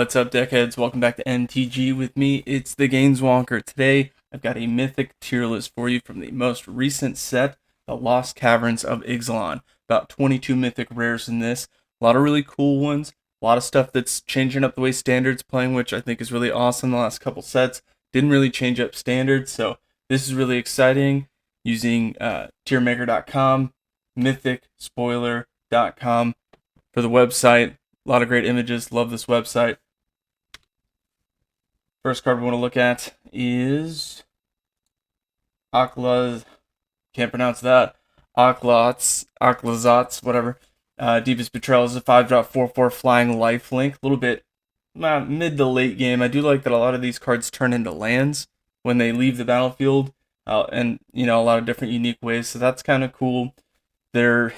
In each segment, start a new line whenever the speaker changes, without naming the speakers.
What's up, deckheads? Welcome back to MTG with me. It's the Gainswalker. Today, I've got a Mythic tier list for you from the most recent set, the Lost Caverns of Ixalan. About 22 Mythic rares in this. A lot of really cool ones. A lot of stuff that's changing up the way Standard's playing, which I think is really awesome. The last couple sets didn't really change up Standard, so this is really exciting. Using tiermaker.com, mythicspoiler.com for the website. A lot of great images. Love this website. First card we want to look at is Oxil. Can't pronounce that. Oxil, whatever. Deepest Betrayal is a 5-drop 4/4 flying lifelink. A little bit mid to late game. I do like that a lot of these cards turn into lands when they leave the battlefield, and a lot of different unique ways. So that's kind of cool. There's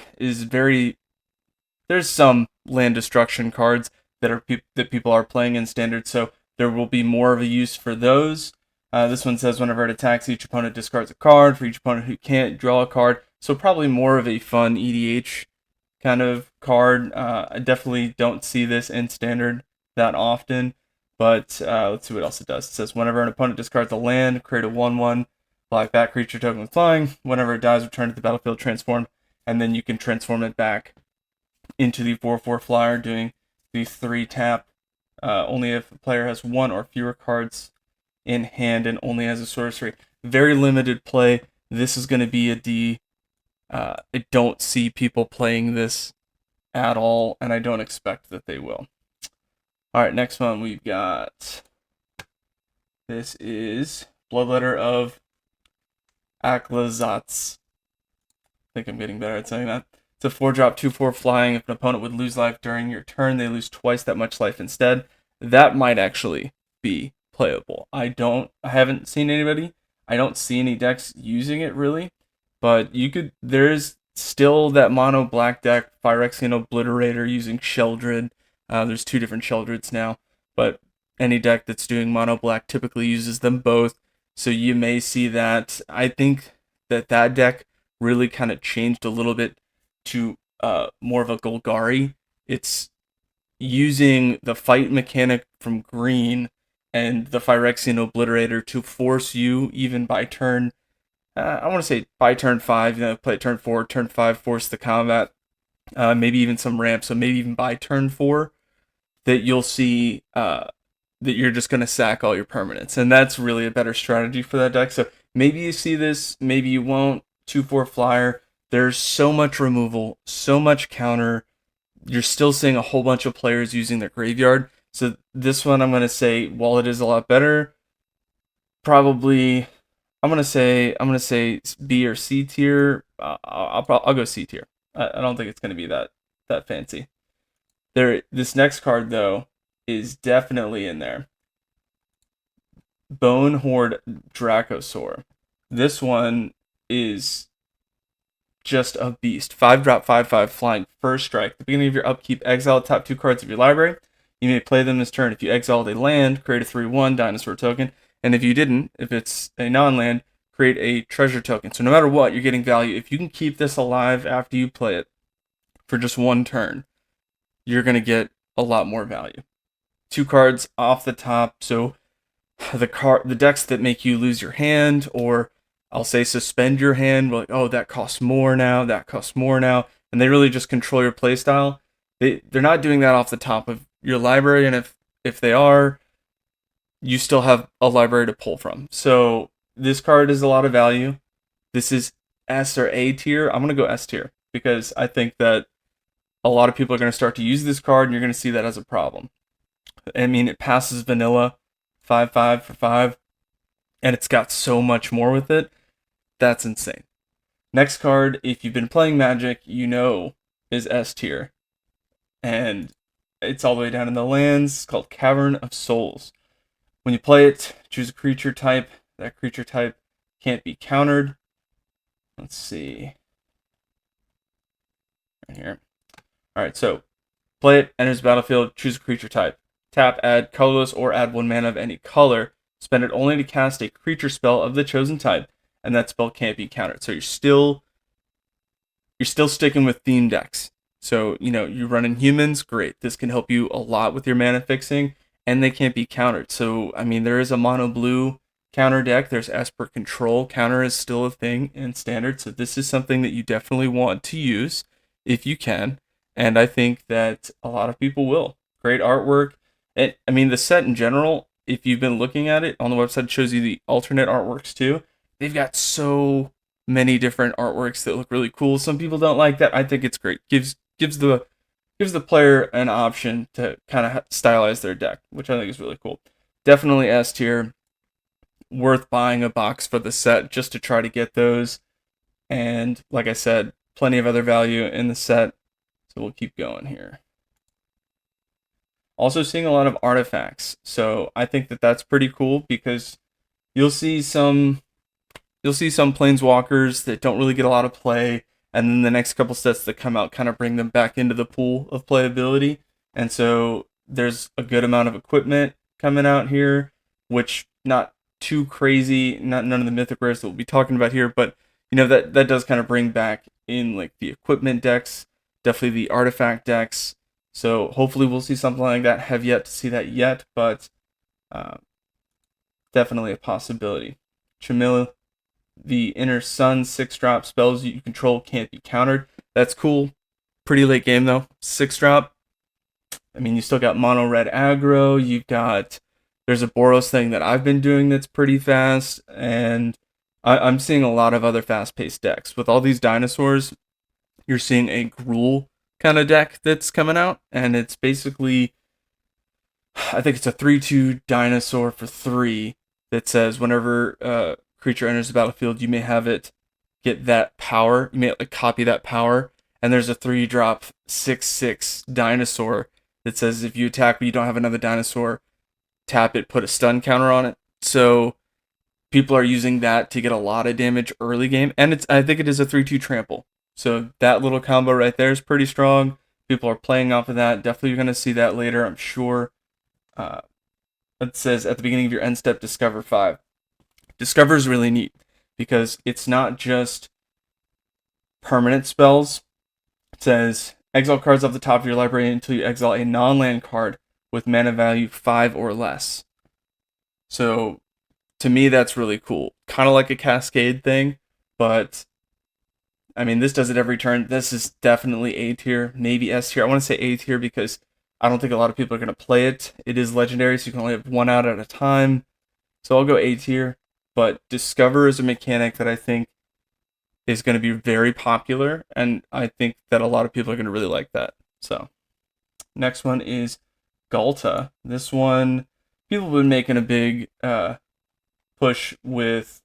some land destruction cards that people are playing in Standard, so there will be more of a use for those. This one says whenever it attacks, each opponent discards a card. For each opponent who can't, draw a card. So probably more of a fun EDH kind of card. I definitely don't see this in Standard that often, but let's see what else it does. It says whenever an opponent discards a land, create a 1/1 black creature token with flying. Whenever it dies, return to the battlefield transformed, and then you can transform it back into the 4/4 flyer, doing the 3-tap. Only if a player has one or fewer cards in hand and only has a sorcery. Very limited play. This is going to be a D. I don't see people playing this at all, and I don't expect that they will. Alright, next one we've got. This is Bloodletter of Aats. I think I'm getting better at saying that. It's a 4-drop 2/4 flying. If an opponent would lose life during your turn, they lose twice that much life instead. That might actually be playable. I haven't seen anybody. I don't see any decks using it really, but there's still that mono black deck, Phyrexian Obliterator using Sheldred. There's 2 different Sheldreds now, but any deck that's doing mono black typically uses them both. So you may see that. I think that deck really kind of changed a little bit to more of a Golgari. It's using the fight mechanic from green and the Phyrexian Obliterator to force you, even by turn, I want to say by turn 5, play it turn 4, turn 5, force the combat, maybe even some ramp, so maybe even by turn 4, that you'll see that you're just going to sack all your permanents, and that's really a better strategy for that deck. So maybe you see this, maybe you won't. 2/4 flyer. There's so much removal, so much counter. You're still seeing a whole bunch of players using their graveyard. So this one, I'm going to say, while it is a lot better, probably I'm going to say B or C tier. I'll go C tier. I don't think it's going to be that fancy. This next card though is definitely in there. Bone Horde Dracosaur. This one is just a beast. 5-drop 5/5 flying first strike. At the beginning of your upkeep, exile the top 2 cards of your library. You may play them this turn. If you exiled a land, create a 3/1 dinosaur token. And if you didn't, if it's a non-land, create a treasure token. So no matter what, you're getting value. If you can keep this alive after you play it for just 1 turn, you're going to get a lot more value. 2 cards off the top. So the decks that make you lose your hand, or I'll say suspend your hand, like, oh, that costs more now, and they really just control your playstyle. They're not doing that off the top of your library, and if they are, you still have a library to pull from. So this card is a lot of value. This is S or A tier. I'm going to go S tier, because I think that a lot of people are going to start to use this card, and you're going to see that as a problem. I mean, it passes vanilla 5/5 for 5, and it's got so much more with it. That's insane. Next card, if you've been playing Magic, is S tier. And it's all the way down in the lands. It's called Cavern of Souls. When you play it, choose a creature type. That creature type can't be countered. Let's see. Right here. Alright, so play it, enters the battlefield, choose a creature type. Tap, add colorless, or add 1 mana of any color. Spend it only to cast a creature spell of the chosen type, and that spell can't be countered. So you're still sticking with theme decks. So, you're running humans, great. This can help you a lot with your mana fixing, and they can't be countered. So, I mean, there is a mono blue counter deck. There's Esper Control. Counter is still a thing in Standard, so this is something that you definitely want to use if you can. And I think that a lot of people will. Great artwork. And, I mean, the set in general, if you've been looking at it on the website, it shows you the alternate artworks too. They've got so many different artworks that look really cool. Some people don't like that. I think it's great. Gives the player an option to kind of stylize their deck, which I think is really cool. Definitely S tier. Worth buying a box for the set just to try to get those. And like I said, plenty of other value in the set. So we'll keep going here. Also seeing a lot of artifacts. So I think that that's pretty cool because you'll see some planeswalkers that don't really get a lot of play, and then the next couple sets that come out kind of bring them back into the pool of playability. And so there's a good amount of equipment coming out here, which not too crazy, none of the mythic rares that we'll be talking about here, but that does kind of bring back in like the equipment decks, definitely the artifact decks. So hopefully we'll see something like that. Have yet to see that yet, but definitely a possibility. Chamilla, the Inner Sun 6-drop spells you control can't be countered. That's cool. Pretty late game though. 6-drop. I mean, you still got mono red aggro. You've got, there's a Boros thing that I've been doing that's pretty fast, and I'm seeing a lot of other fast-paced decks. With all these dinosaurs, you're seeing a Gruul kind of deck that's coming out, and it's basically, I think it's a 3/2 dinosaur for 3 that says whenever creature enters the battlefield, you may have it get that power. You may like copy that power. And there's a 3-drop 6/6 dinosaur that says if you attack but you don't have another dinosaur, tap it, put a stun counter on it. So people are using that to get a lot of damage early game. And I think it is a 3/2 trample. So that little combo right there is pretty strong. People are playing off of that. Definitely you're going to see that later, I'm sure. It says at the beginning of your end step, discover 5. Discover is really neat because it's not just permanent spells. It says exile cards off the top of your library until you exile a non-land card with mana value 5 or less. So to me, that's really cool. Kind of like a cascade thing, but I mean, this does it every turn. This is definitely A tier, maybe S tier. I want to say A tier because I don't think a lot of people are going to play it. It is legendary, so you can only have one out at a time. So I'll go A tier. But Discover is a mechanic that I think is going to be very popular, and I think that a lot of people are going to really like that. So, next one is Galta. This one, people have been making a big push with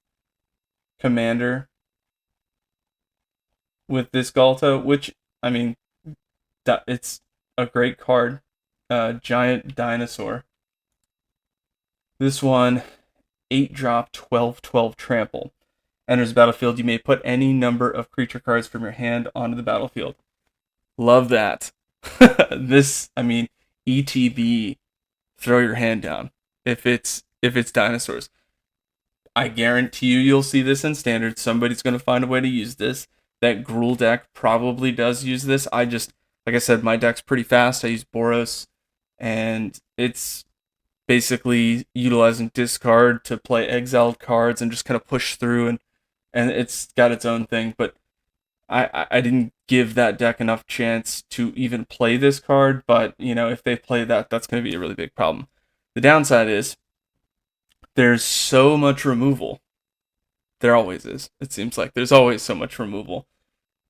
Commander with this Galta, which, I mean, it's a great card. Giant Dinosaur. This one, 8-drop 12/12 trample. Enters the battlefield, you may put any number of creature cards from your hand onto the battlefield. Love that. This, I mean, ETB, throw your hand down if it's dinosaurs. I guarantee you'll see this in Standard. Somebody's going to find a way to use this. That Gruul deck probably does use this. Like I said, my deck's pretty fast. I use Boros, and it's basically utilizing discard to play exiled cards and just kind of push through, and it's got its own thing. But I didn't give that deck enough chance to even play this card. But if they play that, that's going to be a really big problem. The downside is there's so much removal. There always is. It seems like there's always so much removal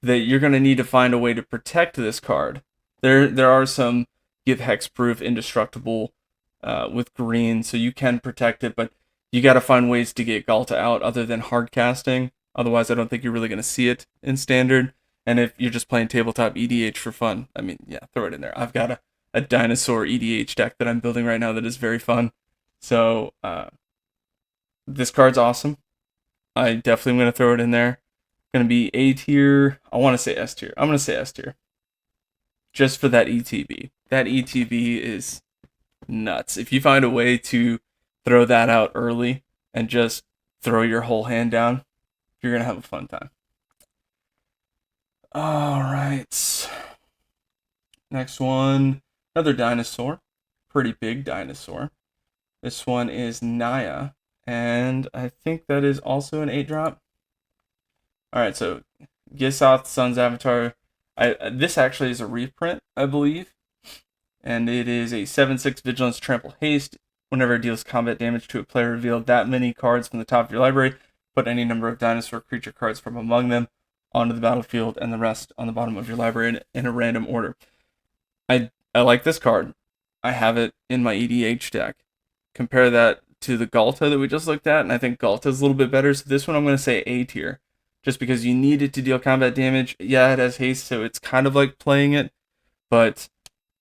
that you're going to need to find a way to protect this card. There are some give hexproof, indestructible with green, so you can protect it, but you got to find ways to get Galta out other than hard casting. Otherwise, I don't think you're really going to see it in Standard. And if you're just playing tabletop EDH for fun, I mean, yeah, throw it in there. I've got a dinosaur EDH deck that I'm building right now that is very fun. So this card's awesome. I definitely am going to throw it in there. Going to be A tier. I want to say S tier. I'm going to say S tier. Just for that ETB. That ETB is nuts. If you find a way to throw that out early and just throw your whole hand down, you're going to have a fun time. All right. Next one. Another dinosaur. pretty big dinosaur. This one is Naya, and I think that is also an 8-drop. Alright, so Gisoth Sun's Avatar. This actually is a reprint, I believe. And it is a 7/6 Vigilance Trample Haste. Whenever it deals combat damage to a player, reveal that many cards from the top of your library. Put any number of dinosaur creature cards from among them onto the battlefield, and the rest on the bottom of your library in a random order. I like this card. I have it in my EDH deck. Compare that to the Galta that we just looked at, and I think Galta is a little bit better. So this one I'm going to say A tier, just because you need it to deal combat damage. Yeah, it has haste, so it's kind of like playing it, but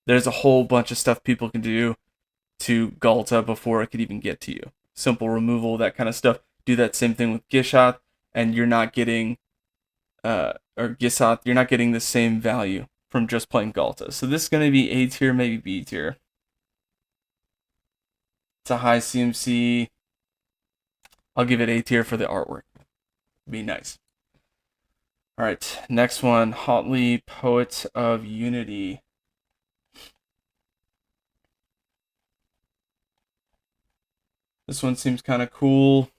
there's a whole bunch of stuff people can do to Galta before it could even get to you. Simple removal, that kind of stuff. Do that same thing with Gishoth, and you're not getting, or Gisoth, you're not getting the same value from just playing Galta. So this is going to be A tier, maybe B tier. It's a high CMC. I'll give it A tier for the artwork. Be nice. Alright, next one. Hotly, Poet of Unity. This one seems kind of cool.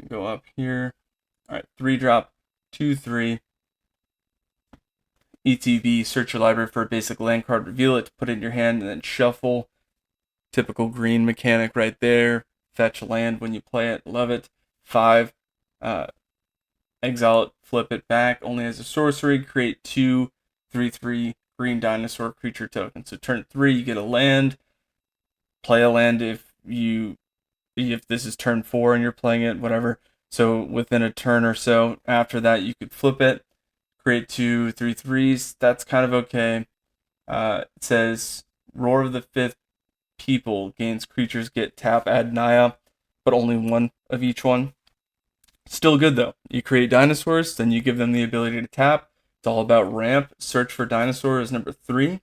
Go up here. Alright, 3-drop, 2/3. ETB, search your library for a basic land card, reveal it, put it in your hand, and then shuffle. Typical green mechanic right there. Fetch land when you play it. Love it. 5. Exile it, flip it back. Only as a sorcery. Create 2 3/3 green dinosaur creature tokens. So turn 3, you get a land. Play a land if this is turn 4 and you're playing it, whatever. So within a turn or so after that, you could flip it. Create 2 3/3s. That's kind of okay. It says Roar of the Fifth People gains creatures get tap, add Naya, but only one of each one. Still good though. You create dinosaurs, then you give them the ability to tap. It's all about ramp. Search for dinosaur is number 3.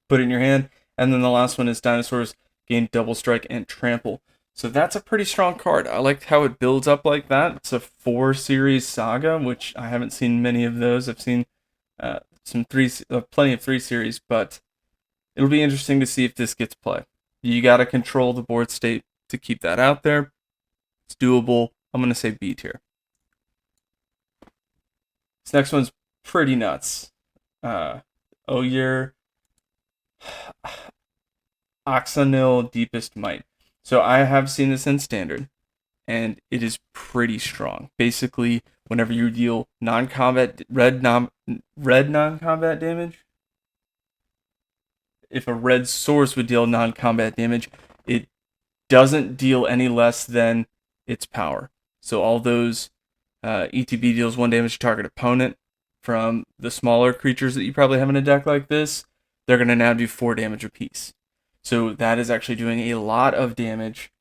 Put it in your hand. And then the last one is dinosaurs gain double strike and trample. So that's a pretty strong card. I like how it builds up like that. It's a 4-series saga, which I haven't seen many of those. I've seen plenty of 3-series, but it'll be interesting to see if this gets play. You got to control the board state to keep that out there. It's doable. I'm going to say B tier. This next one's pretty nuts. Oare, Oxil, Deepest Might. So I have seen this in Standard, and it is pretty strong. Basically, whenever you deal non-combat red non-combat damage, if a red source would deal non-combat damage, it doesn't deal any less than its power. So all those ETB deals 1 damage to target opponent from the smaller creatures that you probably have in a deck like this, they're going to now do 4 damage apiece. So that is actually doing a lot of damage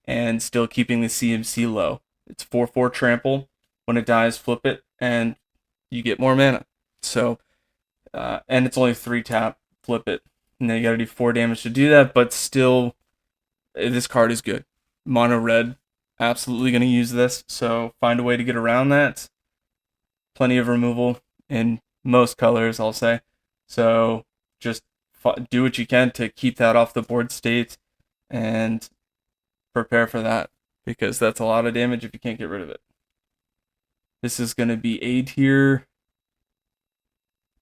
and still keeping the CMC low. It's 4/4 trample. When it dies, flip it, and you get more mana. So, and it's only 3 tap, flip it. And then you gotta do 4 damage to do that, but still, this card is good. Mono red, absolutely gonna use this, so find a way to get around that. Plenty of removal in most colors, I'll say. So just do what you can to keep that off the board state and prepare for that, because that's a lot of damage if you can't get rid of it. This is gonna be A tier.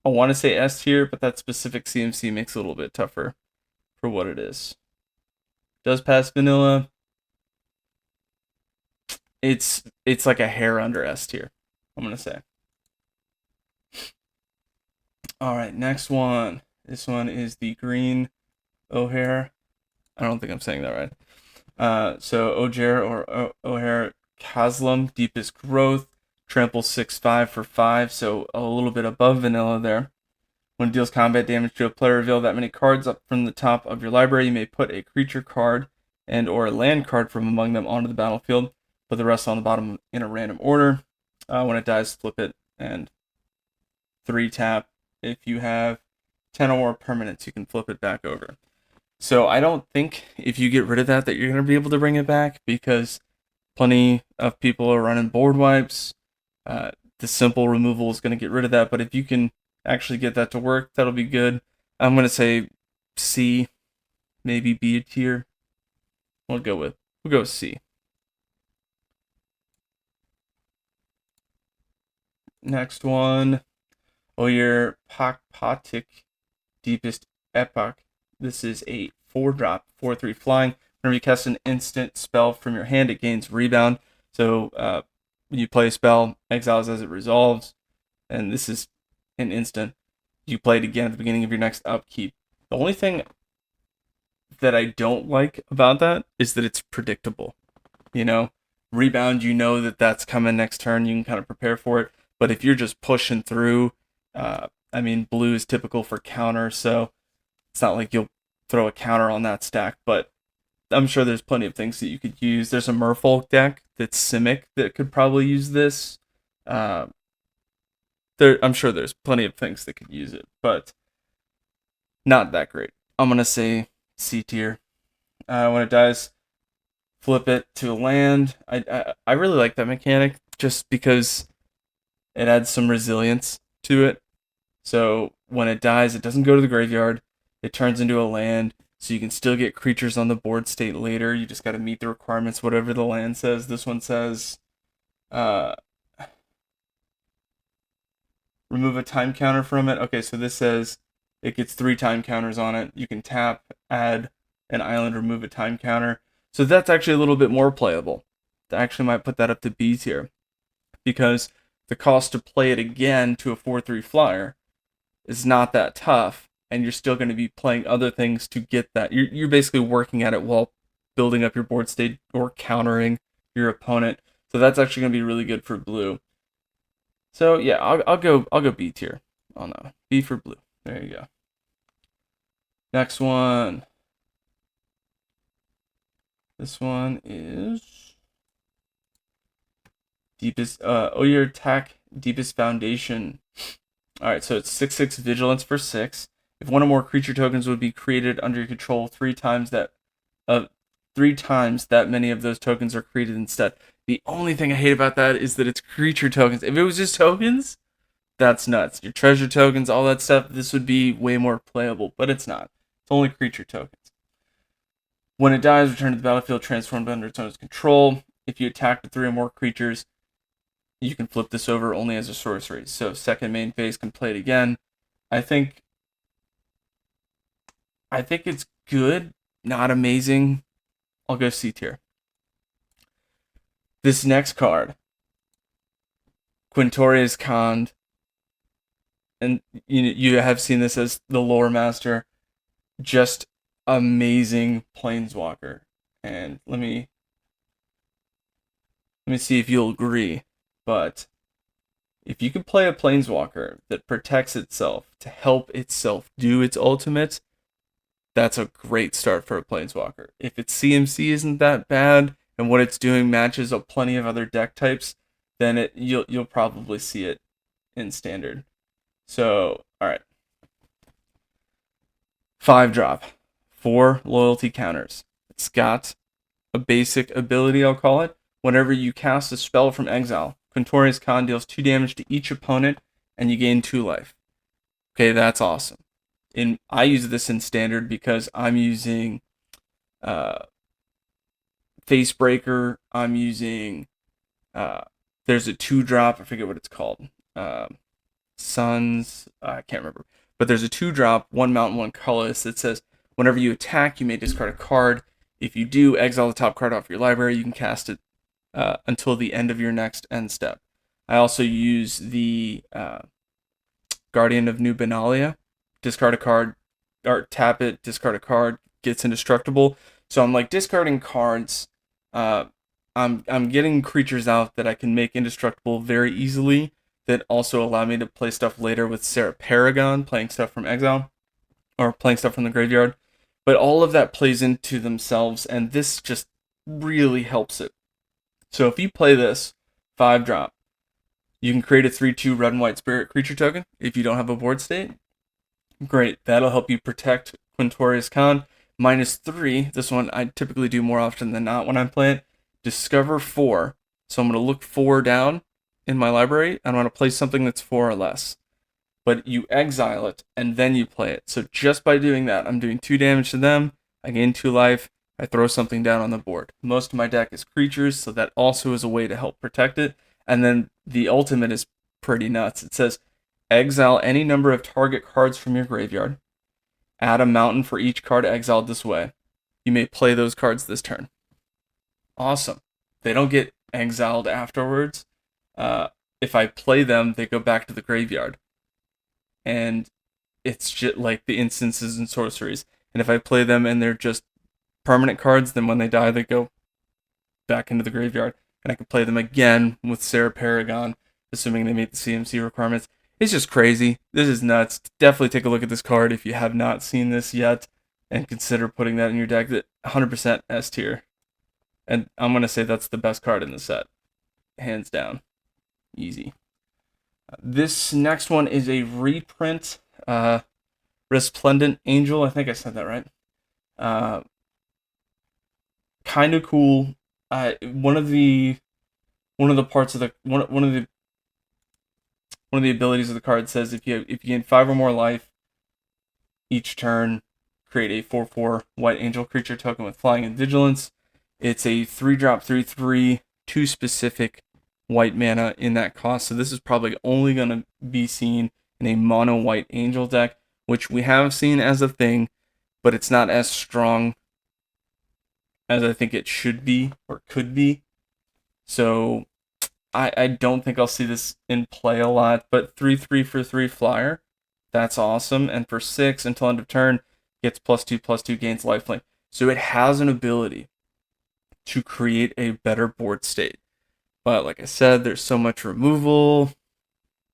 I want to say S tier, but that specific CMC makes it a little bit tougher for what it is. Does pass vanilla. It's like a hair under S tier, I'm going to say. Alright, next one. This one is the green Oare. I don't think I'm saying that right. So Oare or Oare Kaslam, Deepest Growth. Trample 6/5 for 5, so a little bit above vanilla there. When it deals combat damage to a player, reveal that many cards up from the top of your library. You may put a creature card and or a land card from among them onto the battlefield. Put the rest on the bottom in a random order. When it dies, flip it, and 3 tap. If you have 10 or more permanents, you can flip it back over. So I don't think if you get rid of that you're going to be able to bring it back, because plenty of people are running board wipes. The simple removal is going to get rid of that, but if you can actually get that to work, that'll be good. I'm going to say C. maybe B tier. We'll go with C. Next one, Oare Deepest Epoch. This is a 4-drop, 4/3 flying. Whenever you cast an instant spell from your hand, it gains rebound. So when you play a spell, exiles as it resolves, and this is an instant. You play it again at the beginning of your next upkeep. The only thing that I don't like about that is that it's predictable. You know, rebound, you know that that's coming next turn. You can kind of prepare for it. But if you're just pushing through, I mean, blue is typical for counter, so it's not like you'll throw a counter on that stack. But I'm sure there's plenty of things that you could use. There's a Merfolk deck that's Simic that could probably use this. I'm sure there's plenty of things that could use it, but not that great. I'm going to say C tier. When it dies, flip it to a land. I really like that mechanic just because it adds some resilience to it. So when it dies, it doesn't go to the graveyard. It turns into a land, so you can still get creatures on the board state later. You just got to meet the requirements, whatever the land says. This one says remove a time counter from it. Okay, so this says it gets 3 time counters on it. You can tap, add an island, remove a time counter. So that's actually a little bit more playable. I actually might put that up to B tier, because the cost to play it again to a 4/3 flyer is not that tough, and you're still going to be playing other things to get that. You're basically working at it while building up your board state or countering your opponent. So that's actually going to be really good for blue. So yeah, I'll go B tier on that one. B for blue. There you go. Next one. This one is Deepest Oare Attack Deepest Foundation. Alright, so it's 6/6 Vigilance for 6. If one or more creature tokens would be created under your control 3 times that many of those tokens are created instead. The only thing I hate about that is that it's creature tokens. If it was just tokens, that's nuts. Your treasure tokens, all that stuff, this would be way more playable, but it's not. It's only creature tokens. When it dies, return to the battlefield transformed under its owner's control. If you attack with 3 or more creatures, you can flip this over only as a sorcery. So second main phase can play it again. I think it's good, not amazing. I'll go C tier. This next card, Quintorius Khan, and you have seen this as the lore master, just amazing planeswalker. And let me see if you'll agree, but if you can play a planeswalker that protects itself to help itself do its ultimate, that's a great start for a planeswalker. If its CMC isn't that bad and what it's doing matches up plenty of other deck types, then you'll probably see it in standard. So, all right. 5-drop, 4 loyalty counters. It's got a basic ability, I'll call it. Whenever you cast a spell from exile, Quintorius Khan deals 2 damage to each opponent, and you gain 2 life. Okay, that's awesome. I use this in standard because I'm using Facebreaker. I'm using there's a 2-drop, I forget what it's called. Suns, I can't remember. But there's a 2-drop, 1 mountain, 1 colorless that says whenever you attack, you may discard a card. If you do, exile the top card off your library. You can cast it until the end of your next end step. I also use the Guardian of New Benalia. Discard a card, or tap it, discard a card, gets indestructible. So I'm like discarding cards. I'm getting creatures out that I can make indestructible very easily, that also allow me to play stuff later with Sarah Paragon, playing stuff from exile, or playing stuff from the graveyard. But all of that plays into themselves, and this just really helps it. So if you play this 5-drop, you can create a 3/2 red and white spirit creature token if you don't have a board state. Great, that'll help you protect Quintorius Khan. -3, this one I typically do more often than not when I play it. Discover 4. So I'm going to look 4 down in my library, and I'm going to play something that's 4 or less. But you exile it, and then you play it. So just by doing that, I'm doing 2 damage to them. I gain 2 life, I throw something down on the board. Most of my deck is creatures, so that also is a way to help protect it. And then the ultimate is pretty nuts. It says, exile any number of target cards from your graveyard. Add a mountain for each card exiled this way. You may play those cards this turn. Awesome. They don't get exiled afterwards. If I play them, they go back to the graveyard. And it's just like the instances and sorceries. And if I play them and they're just permanent cards, then when they die, they go back into the graveyard. And I can play them again with Sarah Paragon, assuming they meet the CMC requirements. It's just crazy. This is nuts. Definitely take a look at this card if you have not seen this yet, and consider putting that in your deck. 100% S tier. And I'm going to say that's the best card in the set. Hands down. Easy. This next one is a reprint. Resplendent Angel. I think I said that right. Kind of cool. One of the parts of the one of the abilities of the card says if you gain 5 or more life each turn, create a 4/4 white angel creature token with flying and vigilance. It's a 3-drop 3/3 2 specific white mana in that cost. So this is probably only going to be seen in a mono white angel deck, which we have seen as a thing, but it's not as strong as I think it should be or could be. So I don't think I'll see this in play a lot, but 3/3 for 3 flyer, that's awesome. And for 6 until end of turn, gets +2/+2, gains lifelink. So it has an ability to create a better board state. But like I said, there's so much removal.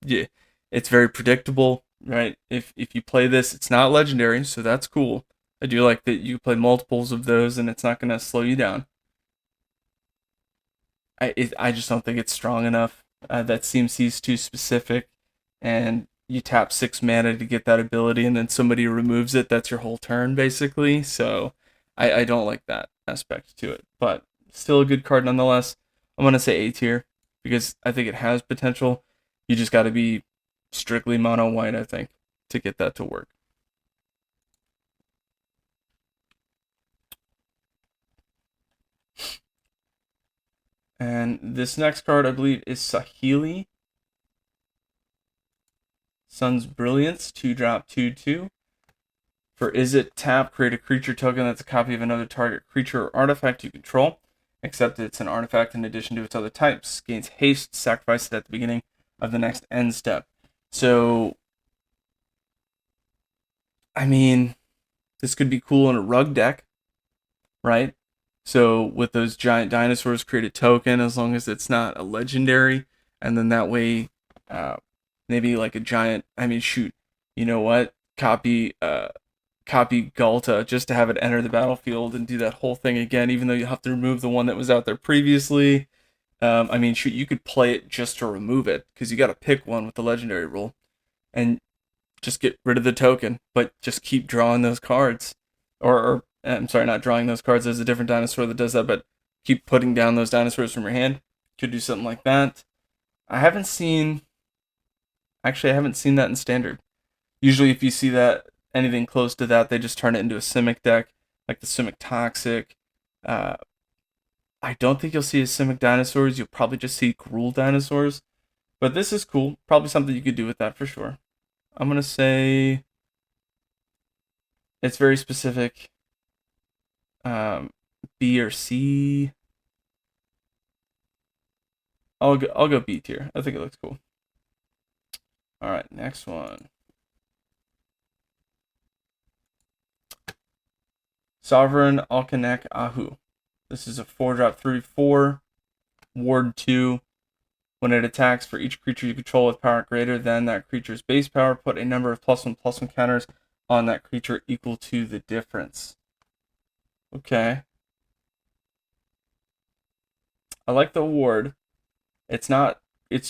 Yeah, it's very predictable, right? If you play this, it's not legendary, so that's cool. I do like that you play multiples of those and it's not going to slow you down. I just don't think it's strong enough. That CMC is too specific, and you tap 6 mana to get that ability, and then somebody removes it. That's your whole turn, basically. So I don't like that aspect to it, but still a good card nonetheless. I'm going to say A tier because I think it has potential. You just got to be strictly mono white, I think, to get that to work. And this next card, I believe, is Sahili Suns Brilliance, 2-drop 2/2. For is it tap, create a creature token that's a copy of another target creature or artifact you control, except it's an artifact in addition to its other types. Gains haste, sacrifice it at the beginning of the next end step. So, I mean, this could be cool in a rug deck, right? So with those giant dinosaurs, create a token as long as it's not a legendary, and then that way, maybe like a giant. I mean, shoot, you know what? Copy Galta just to have it enter the battlefield and do that whole thing again, even though you have to remove the one that was out there previously. I mean, shoot, you could play it just to remove it because you got to pick one with the legendary rule, and just get rid of the token, but just keep drawing those cards, or I'm sorry, not drawing those cards. There's a different dinosaur that does that, but keep putting down those dinosaurs from your hand. Could do something like that. I haven't seen that in standard. Usually if you see that anything close to that, they just turn it into a Simic deck, like the Simic Toxic. I don't think you'll see a Simic dinosaurs. You'll probably just see Gruul dinosaurs. But this is cool. Probably something you could do with that for sure. I'm going to say it's very specific. B or C. I'll go B tier. I think it looks cool. All right, next one. Sovereign Alkanek Ahu. This is a 4-drop 3/4 ward 2. When it attacks, for each creature you control with power greater than that creature's base power, put a number of +1/+1 counters on that creature equal to the difference. Okay. I like the ward. It's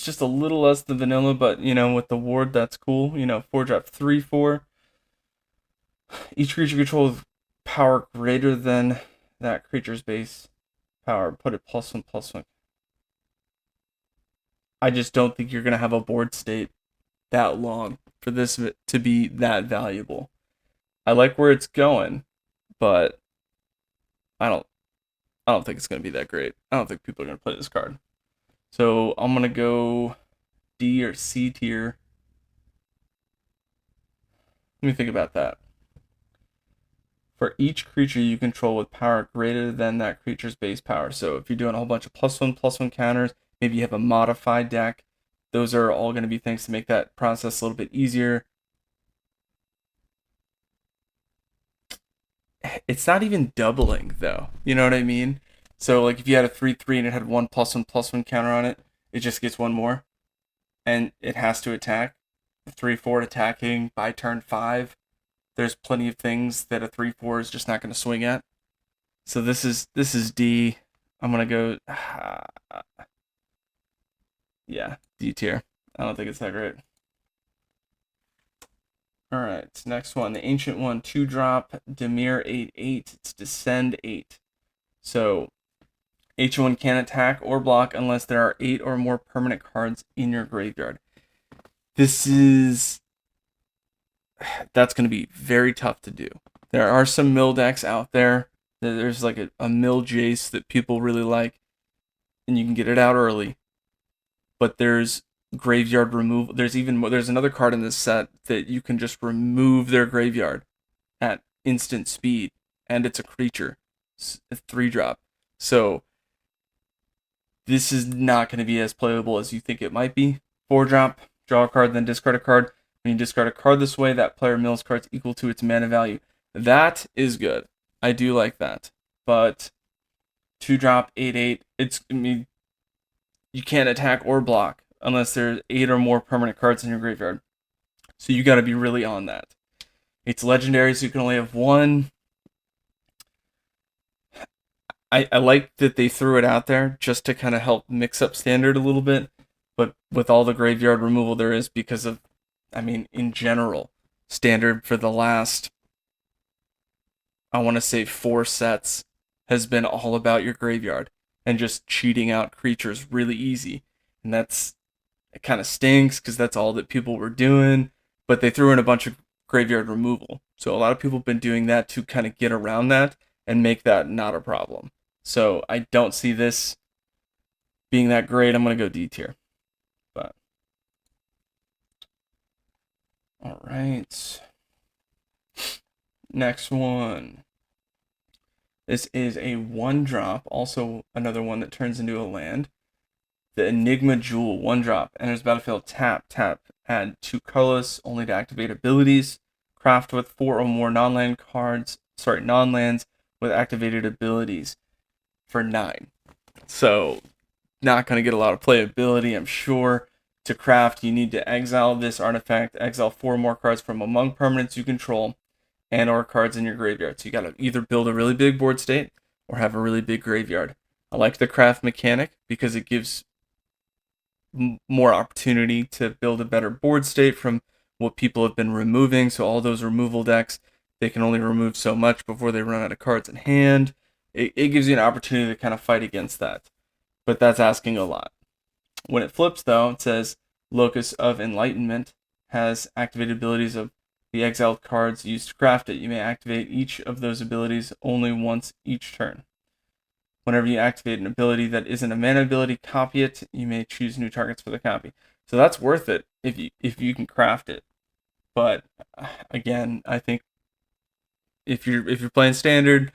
just a little less than vanilla, but with the ward that's cool. 4-drop 3/4. Each creature you control with power greater than that creature's base power, put it +1/+1. I just don't think you're gonna have a board state that long for this to be that valuable. I like where it's going, but I don't think it's going to be that great. I don't think people are going to play this card. So I'm going to go D or C tier. Let me think about that. For each creature you control with power greater than that creature's base power. So if you're doing a whole bunch of +1/+1 counters, maybe you have a modified deck, those are all going to be things to make that process a little bit easier. It's not even doubling, though. You know what I mean? So, like, if you had a 3/3 and it had one +1/+1 counter on it, it just gets one more. And it has to attack. 3/4 attacking by turn 5. There's plenty of things that a 3/4 is just not going to swing at. So this is D. I'm going to go... yeah, D tier. I don't think it's that great. Alright, next one. The Ancient One, 2-drop, Dimir 8/8. It's Descend 8. So, H1 can't attack or block unless there are 8 or more permanent cards in your graveyard. That's going to be very tough to do. There are some mill decks out there. There's like a mill Jace that people really like, and you can get it out early. But there's graveyard removal. There's another card in this set that you can just remove their graveyard at instant speed, and it's a creature. It's a 3-drop. So this is not going to be as playable as you think it might be. 4-drop, draw a card, then discard a card. When you discard a card this way, that player mills cards equal to its mana value. That is good. I do like that. But 2-drop, 8/8, you can't attack or block unless there's 8 or more permanent cards in your graveyard. So you got to be really on that. It's legendary, so you can only have one. I like that they threw it out there just to kind of help mix up standard a little bit. But with all the graveyard removal there is because of, in general, standard for the last, I want to say 4 sets has been all about your graveyard and just cheating out creatures really easy. And it kind of stinks because that's all that people were doing. But they threw in a bunch of graveyard removal. So a lot of people have been doing that to kind of get around that and make that not a problem. So I don't see this being that great. I'm going to go D tier. But all right. Next one. This is a 1-drop, also another one that turns into a land. The Enigma Jewel, 1-drop, enters battlefield, tap, add 2 colorless, only to activate abilities. Craft with 4 or more non-lands with activated abilities for 9. So, not going to get a lot of playability, I'm sure. To craft, you need to exile this artifact, exile 4 more cards from among permanents you control, and or cards in your graveyard. So you got to either build a really big board state or have a really big graveyard. I like the craft mechanic because it gives more opportunity to build a better board state from what people have been removing. So all those removal decks, they can only remove so much before they run out of cards in hand. It gives you an opportunity to kind of fight against that. But that's asking a lot. When it flips, though, it says Locus of Enlightenment has activated abilities of the exiled cards used to craft it. You may activate each of those abilities only once each turn. Whenever you activate an ability that isn't a mana ability, copy it. You may choose new targets for the copy. So that's worth it if you can craft it. But again, I think if you're playing standard,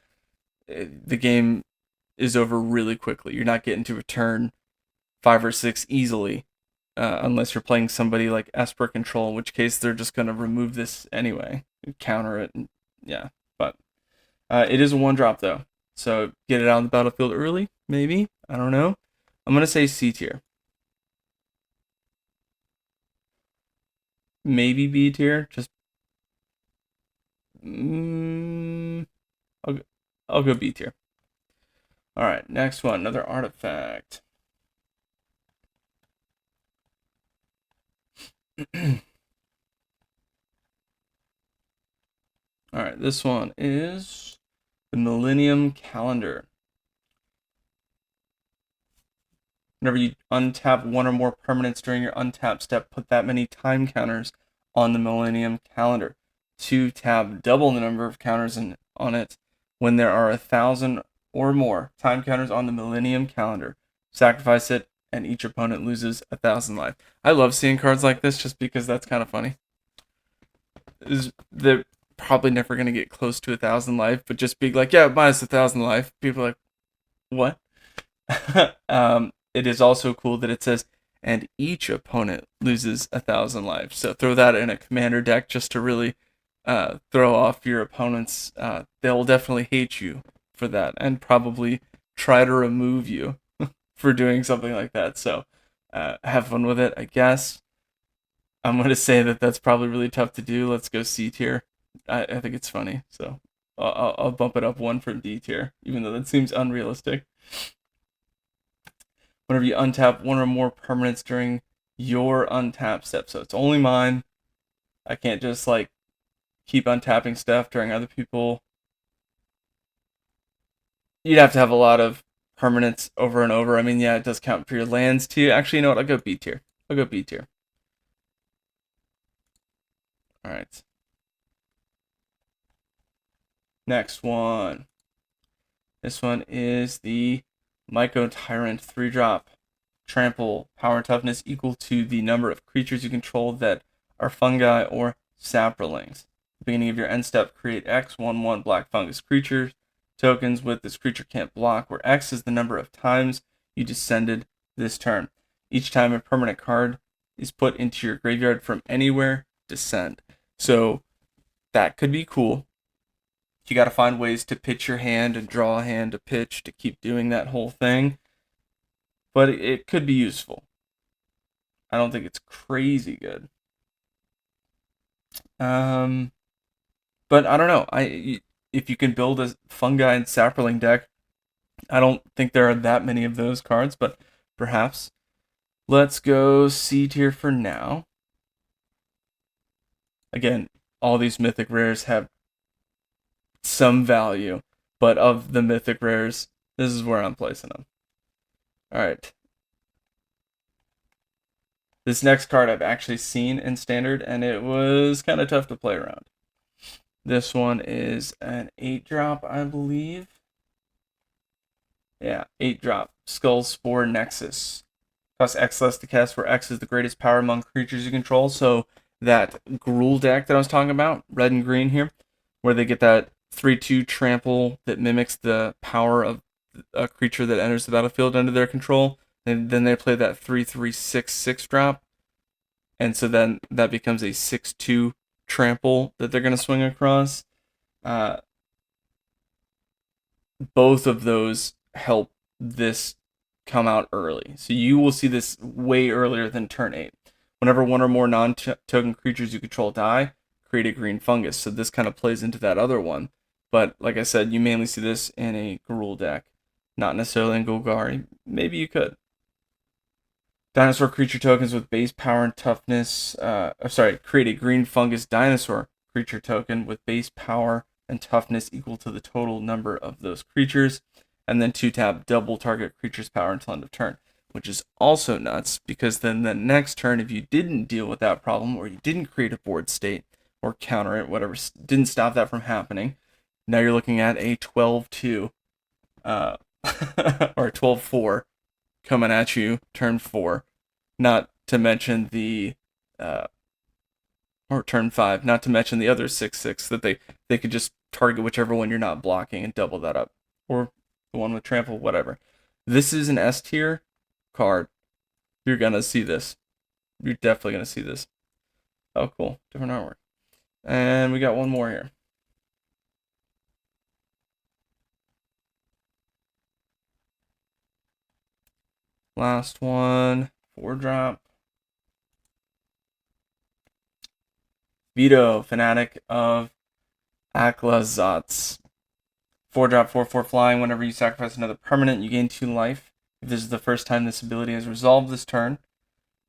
the game is over really quickly. You're not getting to a turn 5 or 6 easily. Unless you're playing somebody like Esper Control, in which case they're just going to remove this anyway, counter it, and yeah. But it is a 1-drop, though. So get it out on the battlefield early, maybe? I don't know. I'm going to say C tier. Maybe B tier. Just... I'll go B tier. Alright, next one. Another artifact. Alright, this one is the Millennium Calendar. Whenever you untap 1 or more permanents during your untap step, put that many time counters on the Millennium Calendar. 2 tab double the number of counters on it when there are 1,000 or more time counters on the Millennium Calendar. Sacrifice it, and each opponent loses 1,000 life. I love seeing cards like this just because that's kind of funny. They're probably never going to get close to 1,000 life, but just being like, yeah, minus 1,000 life, people are like, what? It is also cool that it says, and each opponent loses 1,000 life. So throw that in a commander deck just to really throw off your opponents. They will definitely hate you for that and probably try to remove you for doing something like that. So have fun with it, I guess. I'm going to say that that's probably really tough to do. Let's go C tier. I think it's funny. So I'll bump it up one from D tier, even though that seems unrealistic. Whenever you untap one or more permanents during your untap step. So it's only mine. I can't just like keep untapping stuff during other people. You'd have to have a lot of permanents over and over. I mean, yeah, it does count for your lands too. Actually, you know what? I'll go B tier. Alright. Next one. This one is the Mot Tyrant 3-drop. Trample, power and toughness equal to the number of creatures you control that are fungi or saplings. At the beginning of your end step, create X 1/1 black fungus creatures. Tokens with this creature can't block, where X is the number of times you descended this turn. Each time a permanent card is put into your graveyard from anywhere, descend. So that could be cool. You got to find ways to pitch your hand and draw a hand to pitch to keep doing that whole thing. But it could be useful. I don't think it's crazy good. But I don't know. If you can build a fungi and sapling deck, I don't think there are that many of those cards, but perhaps. Let's go C tier for now. Again, all these mythic rares have some value, but of the mythic rares, this is where I'm placing them. Alright. This next card I've actually seen in Standard, and it was kind of tough to play around. This one is an 8-drop, I believe. Yeah, 8-drop. Skull Spore Nexus. Costs X less to cast, where X is the greatest power among creatures you control. So that Gruul deck that I was talking about, red and green here, where they get that 3/2 trample that mimics the power of a creature that enters the battlefield under their control. And then they play that 3/3 6/6 drop. And so then that becomes a 6/2 trample that they're going to swing across. Both of those help this come out early. So you will see this way earlier than turn 8. Whenever one or more non-token creatures you control die, create a green fungus. So this kind of plays into that other one. But like I said, you mainly see this in a Gruul deck, not necessarily in Golgari. Maybe you could. Dinosaur creature tokens with base power and toughness. Create a green fungus dinosaur creature token with base power and toughness equal to the total number of those creatures. And then 2-tap, double target creature's power until end of turn, which is also nuts because then the next turn, if you didn't deal with that problem or you didn't create a board state or counter it, whatever, didn't stop that from happening, now you're looking at a 12-2 or a 12-4 coming at you turn 4. Not to mention the or turn 5, not to mention the other 6/6 that they could just target whichever one you're not blocking and double that up. Or the one with trample, whatever. This is an S tier card. You're gonna see this. You're definitely gonna see this. Oh, cool. Different artwork. And we got one more here. Last one. 4-drop. Vito, Fanatic of Ixalan. 4-drop, 4/4 flying. Whenever you sacrifice another permanent, you gain 2 life. If this is the first time this ability is resolved this turn.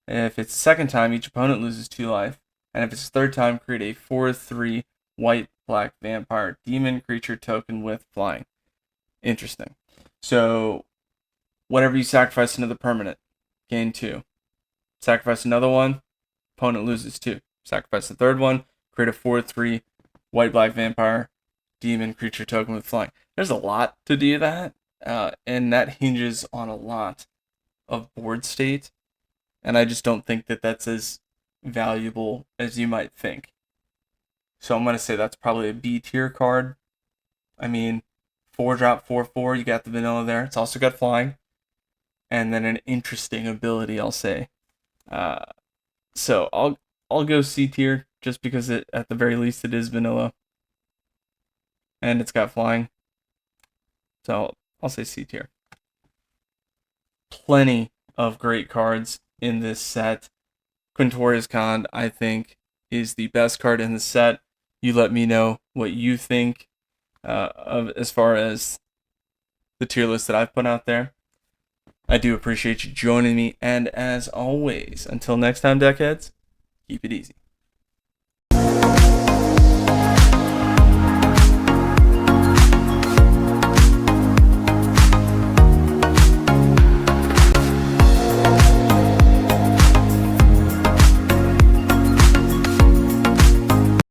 If it's the second time, each opponent loses 2 life. And if it's the third time, create a 4/3 white-black vampire demon creature token with flying. Interesting. So, whenever you sacrifice another permanent, gain 2. Sacrifice another one, opponent loses 2. Sacrifice the third one, create a 4/3 white-black vampire demon creature token with flying. There's a lot to do that. and that hinges on a lot of board state, and I just don't think that that's as valuable as you might think. So I'm going to say that's probably a B tier card. I mean, 4-drop, 4/4, you got the vanilla there. It's also got flying. And then an interesting ability, I'll say. So I'll go C tier just because at the very least it is vanilla. And it's got flying. So I'll say C tier. Plenty of great cards in this set. Quorus Conan, I think, is the best card in the set. You let me know what you think of as far as the tier list that I've put out there. I do appreciate you joining me, and as always, until next time, Deckheads, keep it easy.